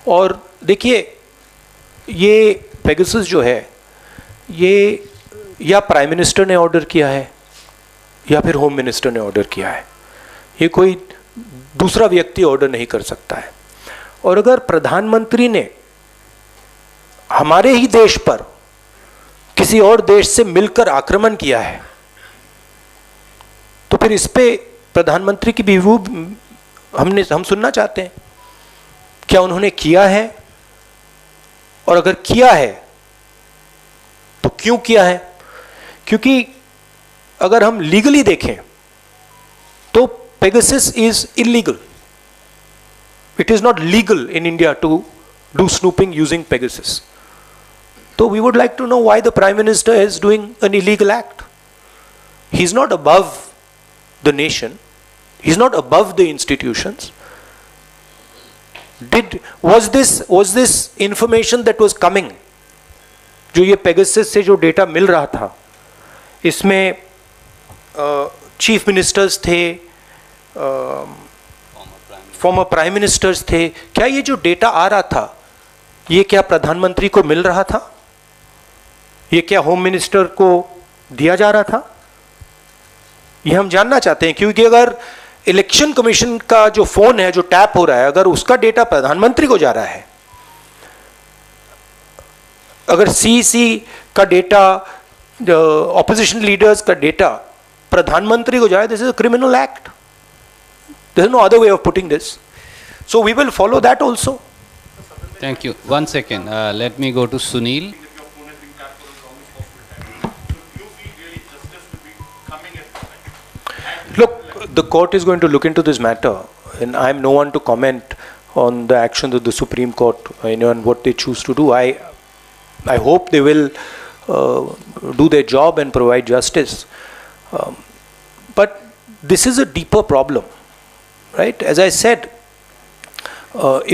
और देखिए, ये पेगासस जो है, ये या प्राइम मिनिस्टर ने ऑर्डर किया है या फिर होम मिनिस्टर ने ऑर्डर किया है। ये कोई दूसरा व्यक्ति ऑर्डर नहीं कर सकता है। और अगर प्रधानमंत्री ने हमारे ही देश पर किसी और देश से मिलकर आक्रमण किया है, तो फिर इस पे प्रधानमंत्री की व्यू हम सुनना चाहते हैं। क्या उन्होंने किया है, और अगर किया है तो क्यों किया है? क्योंकि अगर हम लीगली देखें तो Pegasus is illegal. It is not legal in India to do snooping using Pegasus. So we would like to know why the Prime Minister is doing an illegal act. He's not above the nation. He's not above the institutions. Was this information that was coming, जो ये Pegasus से जो data मिल रहा था, इसमें chief ministers थे, former prime ministers थे, क्या ये जो डेटा आ रहा था ये क्या प्रधानमंत्री को मिल रहा था? ये क्या होम मिनिस्टर को दिया जा रहा था? ये हम जानना चाहते हैं, क्योंकि अगर इलेक्शन कमीशन का जो फोन है, जो टैप हो रहा है, अगर उसका डेटा प्रधानमंत्री को जा रहा है, अगर सीसी का डेटा, ऑपोजिशन लीडर्स का डेटा प्रधानमंत्री को जाए, this is a criminal act. There is no other way of putting this. So we will follow that also. Thank you. One second. Let me go to Sunil. Look, the court is going to look into this matter, and I am no one to comment on the actions of the Supreme Court, and what they choose to do. I hope they will do their job and provide justice. But this is a deeper problem. Right? As I said,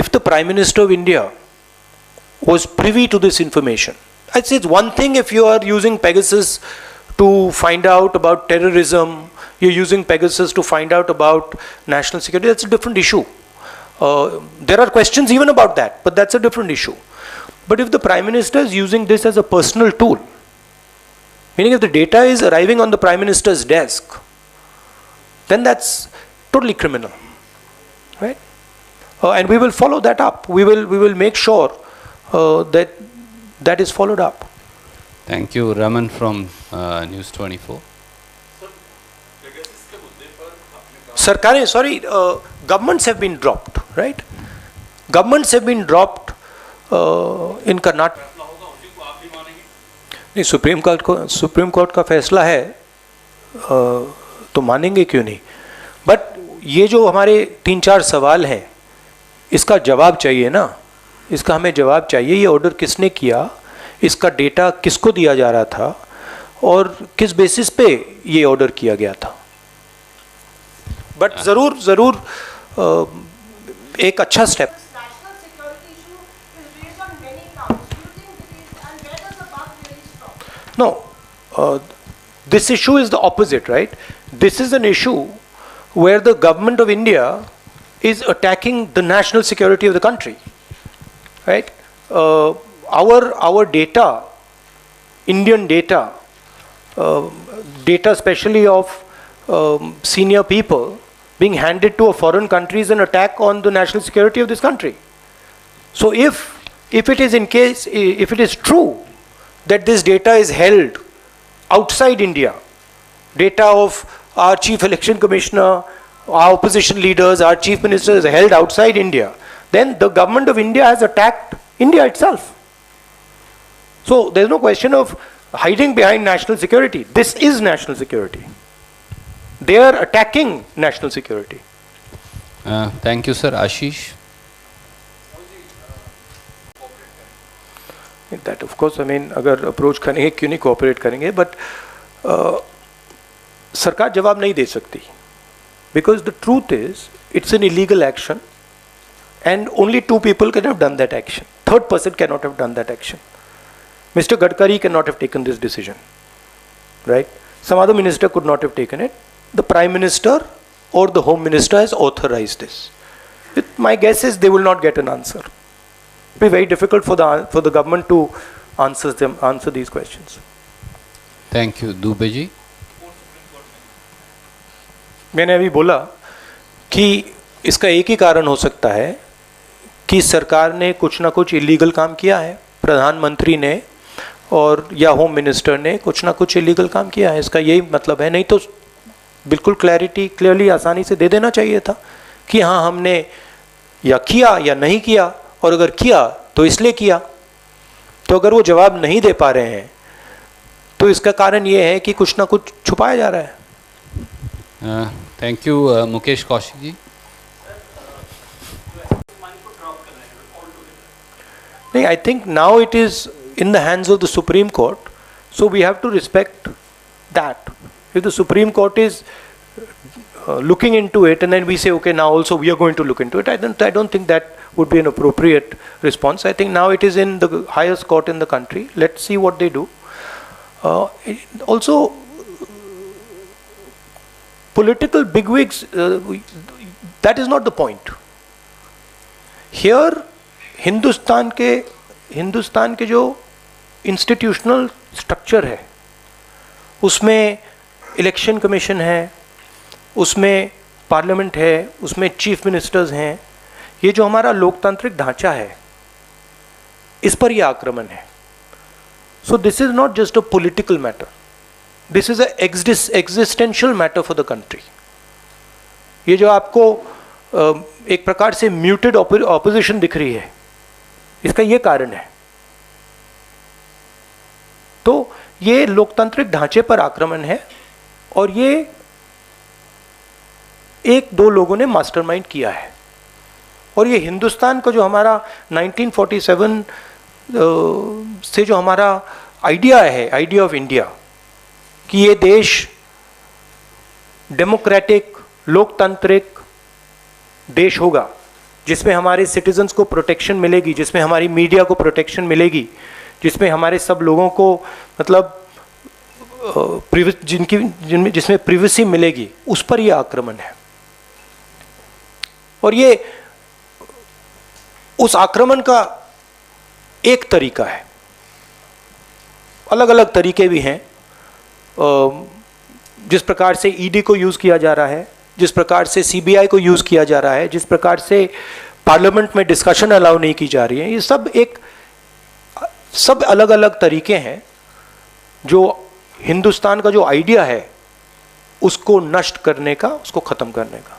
if the Prime Minister of India was privy to this information, I'd say it's one thing if you are using Pegasus to find out about terrorism, you're using Pegasus to find out about national security, that's a different issue. There are questions even about that, but that's a different issue. But if the Prime Minister is using this as a personal tool, meaning if the data is arriving on the Prime Minister's desk, then that's totally criminal. Right? And we will follow that up. We will make sure that is followed up. Thank you. Raman from News 24. Sarkarein, sorry, governments have been dropped, right? Governments have been dropped in Karnataka. नहीं, supreme court का फैसला है, तो मानेंगे क्यों नहीं? But ये जो हमारे 3-4 सवाल हैं, इसका जवाब चाहिए ना, इसका हमें जवाब चाहिए. ये ऑर्डर किसने किया, इसका डेटा किसको दिया जा रहा था, और किस बेसिस पे ये ऑर्डर किया गया था. बट ज़रूर एक अच्छा step. No, this issue is the opposite, right? This is an issue where the government of India is attacking the national security of the country, right? Our data, Indian data, data especially of senior people being handed to a foreign country is an attack on the national security of this country. So if it is true that this data is held outside India, data of our chief election commissioner, our opposition leaders, our chief minister is held outside India, then the government of India has attacked India itself. So there's no question of hiding behind national security. This is national security. They are attacking national security. Thank you, sir. Ashish. That of course, I mean, अगर approach करेंगे क्यों नहीं cooperate करेंगे, but सरकार जवाब नहीं दे सकती, because the truth is it's an illegal action and only 2 people can have done that action. Third person cannot have done that action. Mr. Gadkari cannot have taken this decision, right? Some other minister could not have taken it. The Prime Minister or the Home Minister has authorized this. My guess is they will not get an answer. be very difficult for the government to answer these questions. Thank you. Dubey ji. मैंने अभी बोला कि इसका एक ही कारण हो सकता है कि सरकार ने कुछ ना कुछ इलीगल काम किया है, प्रधानमंत्री ने और या होम मिनिस्टर ने कुछ ना कुछ इलीगल काम किया है, इसका यही मतलब है। नहीं तो बिल्कुल क्लियरली आसानी से दे देना चाहिए था कि हाँ हमने या किया या नहीं किया, और अगर किया तो इसलिए किया। तो अगर वो जवाब नहीं दे पा रहे हैं तो इसका कारण ये है कि कुछ ना कुछ छुपाया जा रहा है। Thank you Mukesh Kaushik ji. नहीं, I think now it is in the hands of the Supreme Court, so we have to respect that. If the Supreme Court is looking into it and then we say okay now also we are going to look into it, I don't think that would be an appropriate response. I think now it is in the highest court in the country. Let's see what they do. Also political bigwigs, that is not the point here. Hindustan के जो institutional structure है उसमें election commission है, उसमें parliament है, उसमें chief ministers हैं। ये जो हमारा लोकतांत्रिक ढांचा है इस पर यह आक्रमण है। So this is not just a political matter, this is a existential matter for the country. ये जो आपको एक प्रकार से म्यूटेड ऑपोजिशन दिख रही है, इसका ये कारण है। तो ये लोकतांत्रिक ढांचे पर आक्रमण है और ये एक दो लोगों ने मास्टरमाइंड किया है। और ये हिंदुस्तान का जो हमारा 1947 से जो हमारा आइडिया है, आइडिया ऑफ इंडिया, कि ये देश डेमोक्रेटिक लोकतांत्रिक देश होगा जिसमें हमारे सिटीजन्स को प्रोटेक्शन मिलेगी, जिसमें हमारी मीडिया को प्रोटेक्शन मिलेगी, जिसमें हमारे सब लोगों को मतलब जिसमें प्रिवेसी मिलेगी, उस पर यह आक्रमण है। और ये उस आक्रमण का एक तरीका है, अलग अलग तरीके भी हैं। जिस प्रकार से ईडी को यूज किया जा रहा है, जिस प्रकार से सीबीआई को यूज किया जा रहा है, जिस प्रकार से पार्लियामेंट में डिस्कशन अलाउ नहीं की जा रही है, ये सब अलग अलग तरीके हैं जो हिंदुस्तान का जो आइडिया है उसको नष्ट करने का, उसको खत्म करने का।